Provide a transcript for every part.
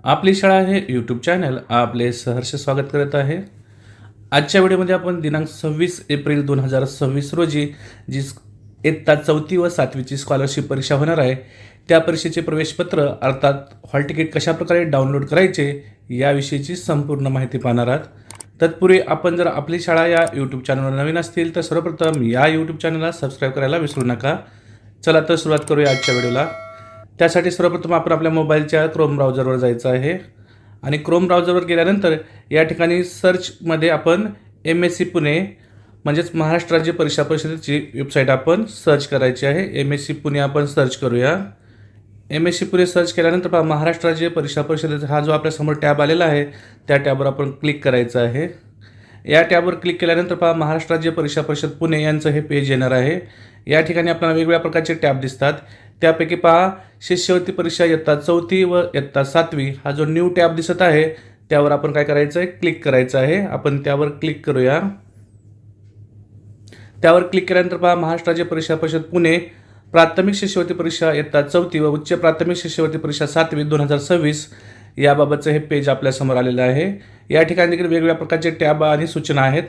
आपली शाळा हे यूट्यूब चॅनल आपले सहर्ष स्वागत करत आहे। आजच्या व्हिडिओमध्ये आपण दिनांक 26 एप्रिल 2026 रोजी जी इयत्ता 4थी व 7वीची स्कॉलरशिप परीक्षा होणार आहे त्या परीक्षेचे प्रवेशपत्र अर्थात हॉल तिकीट कशाप्रकारे डाउनलोड करायचे याविषयीची संपूर्ण माहिती पाहणार आहात। तत्पूर्वी आपण जर आपली शाळा या यूट्यूब चॅनलवर नवीन असतील तर सर्वप्रथम या यूट्यूब चॅनलला सबस्क्राईब करायला विसरू नका। चला तर सुरुवात करूया आजच्या व्हिडिओला। त्यासाठी सर्वप्रथम आपण आपल्या मोबाईलच्या क्रोम ब्राउझरवर जायचं आहे आणि क्रोम ब्राउझरवर गेल्यानंतर या ठिकाणी सर्चमध्ये आपण MSc पुणे म्हणजेच महाराष्ट्र राज्य परीक्षा परिषदेची वेबसाईट आपण सर्च करायची आहे। MSc पुणे आपण सर्च करूया। MSc पुणे सर्च केल्यानंतर पहा महाराष्ट्र राज्य परीक्षा परिषदेचा हा जो आपल्या समोर टॅब आलेला आहे त्या टॅबवर आपण क्लिक करायचं आहे। या टॅबवर क्लिक केल्यानंतर पहा महाराष्ट्र राज्य परीक्षा परिषद पुणे यांचं हे पेज येणार आहे। या ठिकाणी आपल्याला वेगवेगळ्या प्रकारचे टॅब दिसतात। त्यापैकी पहा शिष्यवृत्ती परीक्षा इयत्ता 4थी व इयत्ता 7वी हा जो न्यू टॅब दिसत आहे त्यावर आपण काय करायचं आहे क्लिक करायचं आहे। आपण त्यावर क्लिक करूया। त्यावर क्लिक केल्यानंतर पहा महाराष्ट्र राज्य परीक्षा परिषद पुणे प्राथमिक शिष्यवृत्ती परीक्षा इयत्ता 4थी व उच्च प्राथमिक शिष्यवृत्ती परीक्षा 7वी 2026 याबाबतचं हे पेज आपल्या समोर आलेलं आहे। या ठिकाणी देखील वेगवेगळ्या प्रकारचे टॅब आणि सूचना आहेत।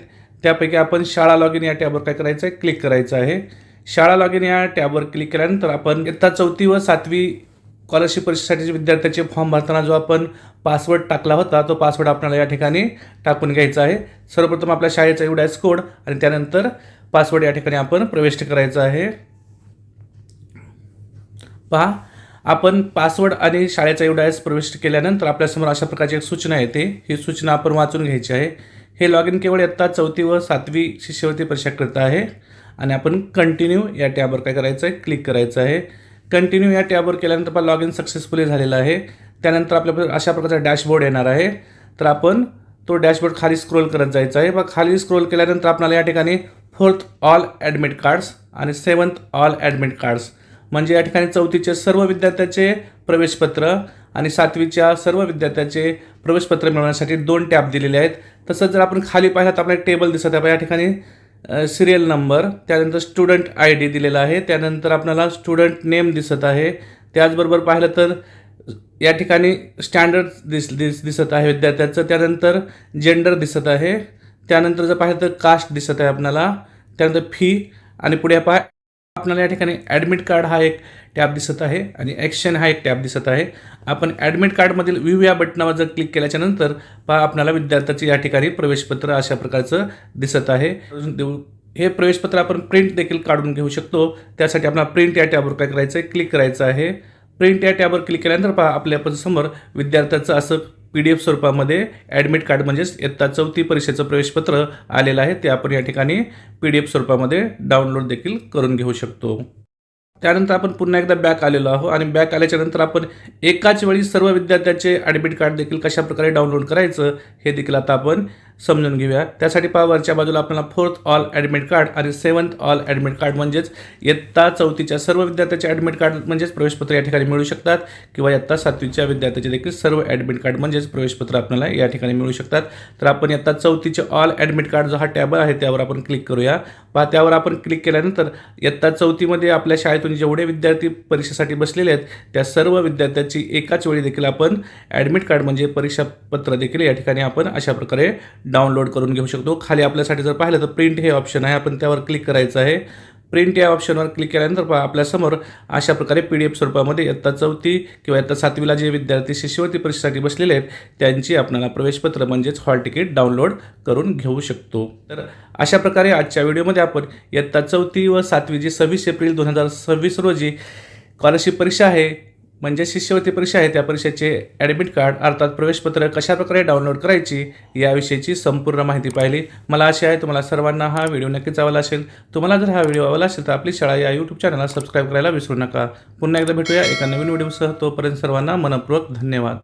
त्यापैकी आपण शाळा लॉगिन या टॅबवर काय करायचं आहे क्लिक करायचं आहे। शाळा लॉगिन या टॅबवर क्लिक केल्यानंतर आपण इयत्ता 4थी व 7वी स्कॉलरशिप परीक्षेसाठी विद्यार्थ्याचे फॉर्म भरताना जो आपण पासवर्ड टाकला होता तो पासवर्ड आपल्याला या ठिकाणी टाकून घ्यायचा आहे। सर्वप्रथम आपल्या शाळेचा UDIS कोड आणि त्यानंतर पासवर्ड या ठिकाणी आपण प्रविष्ट करायचा आहे। पहा आपण पासवर्ड आणि शाळेचा UDIS प्रविष्ट केल्यानंतर आपल्यासमोर अशा प्रकारची एक सूचना येते। ही सूचना आपण वाचून घ्यायची आहे। हे लॉगिन केवळ इयत्ता 4थी व 7वी शिष्यवृत्ती परीक्षेकरिता आहे आणि आपण कंटिन्यू या टॅबवर काय करायचं आहे क्लिक करायचं आहे। कंटिन्यू या टॅबवर केल्यानंतर पहा लॉगिन सक्सेसफुली झालेला आहे। त्यानंतर आपल्याला अशा प्रकारचा डॅशबोर्ड येणार आहे। तर आपण तो डॅशबोर्ड खाली स्क्रोल करत जायचा आहे। खाली स्क्रोल केल्यानंतर आपल्याला या ठिकाणी 4th ऑल ॲडमिट कार्ड्स आणि 7th ऑल ॲडमिट कार्ड्स म्हणजे या ठिकाणी 4थीचे सर्व विद्यार्थ्याचे प्रवेशपत्र आणि 7वीच्या सर्व विद्यार्थ्याचे प्रवेशपत्र मिळवण्यासाठी 2 टॅब दिलेले आहेत। तसंच जर आपण खाली पाहिलं तर आपल्याला टेबल दिसत आहे। या ठिकाणी सिरियल नंबर त्यानंतर स्टुडंट ID दिलेला आहे। त्यानंतर आपल्याला स्टुडंट नेम दिसत आहे। त्याचबरोबर पाहिलं तर या ठिकाणी स्टँडर्ड दिसत आहे विद्यार्थ्याचं। त्यानंतर जेंडर दिसत आहे। त्यानंतर जर पाहिलं तर कास्ट दिसत आहे आपल्याला। त्यानंतर फी आणि पुढे पहा आपल्याला या ठिकाणी ॲडमिट कार्ड हा एक टॅब दिसत आहे आणि ॲक्शन हा एक टॅब दिसत आहे। आपण ॲडमिट कार्डमधील व्ह्यू या बटनावर जर क्लिक केल्याच्या नंतर पहा आपल्याला विद्यार्थ्याचे या ठिकाणी प्रवेशपत्र अशा प्रकारचं दिसत आहे। हे प्रवेशपत्र आपण प्रिंट देखील काढून घेऊ शकतो। त्यासाठी आपल्याला प्रिंट या टॅबवर काय करायचं आहे क्लिक करायचं आहे। प्रिंट या टॅबवर क्लिक केल्यानंतर पहा आपल्या समोर विद्यार्थ्याचं असं PDF स्वरूपामध्ये ॲडमिट कार्ड म्हणजेच इयत्ता 4थी परीक्षेचं प्रवेशपत्र आलेलं आहे। ते आपण या ठिकाणी PDF स्वरूपामध्ये डाउनलोड देखील करून घेऊ शकतो। त्यानंतर आपण पुन्हा एकदा बॅक आलेलो आहोत आणि बॅक आल्याच्या नंतर आपण एकाच वेळी सर्व विद्यार्थ्याचे ॲडमिट कार्ड देखील कशाप्रकारे डाउनलोड करायचं हे देखील आता आपण समजून घेऊया। त्यासाठी पहा वरच्या बाजूला आपल्याला 4th ऑल ॲडमिट कार्ड आणि 7th ऑल ॲडमिट कार्ड म्हणजेच इयत्ता 4थीच्या सर्व विद्यार्थ्याचे ॲडमिट कार्ड म्हणजेच प्रवेशपत्र या ठिकाणी मिळू शकतात किंवा इयत्ता 7वीच्या विद्यार्थ्याचे देखील सर्व ॲडमिट कार्ड म्हणजेच प्रवेशपत्र आपल्याला या ठिकाणी मिळू शकतात। तर आपण इयत्ता 4थीचे ऑल ॲडमिट कार्ड जो हा टॅब आहे त्यावर आपण क्लिक करूया। पहा त्यावर आपण क्लिक केल्यानंतर इयत्ता 4थीमध्ये आपल्या शाळेतून जेवढे विद्यार्थी परीक्षेसाठी बसलेले आहेत त्या सर्व विद्यार्थ्याची एकाच वेळी देखील आपण ॲडमिट कार्ड म्हणजे परीक्षापत्र देखील या ठिकाणी आपण अशा प्रकारे डाउनलोड करून घेऊ शकतो। खाली आपल्यासाठी जर पाहिलं तर प्रिंट हे ऑप्शन आहे। आपण त्यावर क्लिक करायचं आहे। प्रिंट या ऑप्शनवर क्लिक केल्यानंतर पहा आपल्यासमोर अशा प्रकारे PDF स्वरूपामध्ये इयत्ता 4थी किंवा इयत्ता 7वीला जे विद्यार्थी शिष्यवृत्ती परीक्षेसाठी बसलेले आहेत त्यांची आपल्याला प्रवेशपत्र म्हणजेच हॉल तिकीट डाउनलोड करून घेऊ शकतो। तर अशा प्रकारे आजच्या व्हिडिओमध्ये आपण इयत्ता 4थी व 7वी जी 26 एप्रिल 2026 रोजी स्कॉलरशिप परीक्षा आहे म्हणजे शिष्यवृत्ती परीक्षा आहे त्या परीक्षेचे ॲडमिट कार्ड अर्थात प्रवेशपत्र कशाप्रकारे डाउनलोड करायची याविषयीची संपूर्ण माहिती पाहिली। मला आशा आहे तुम्हाला सर्वांना हा व्हिडिओ नक्कीच आवडला असेल। तुम्हाला जर हा व्हिडिओ आवडला असेल तर आपली शाळा या यूट्यूब चॅनलला सबस्क्राईब करायला विसरू नका। पुन्हा एकदा भेटूया एका नवीन व्हिडिओसह। तोपर्यंत सर्वांना मनपूर्वक धन्यवाद।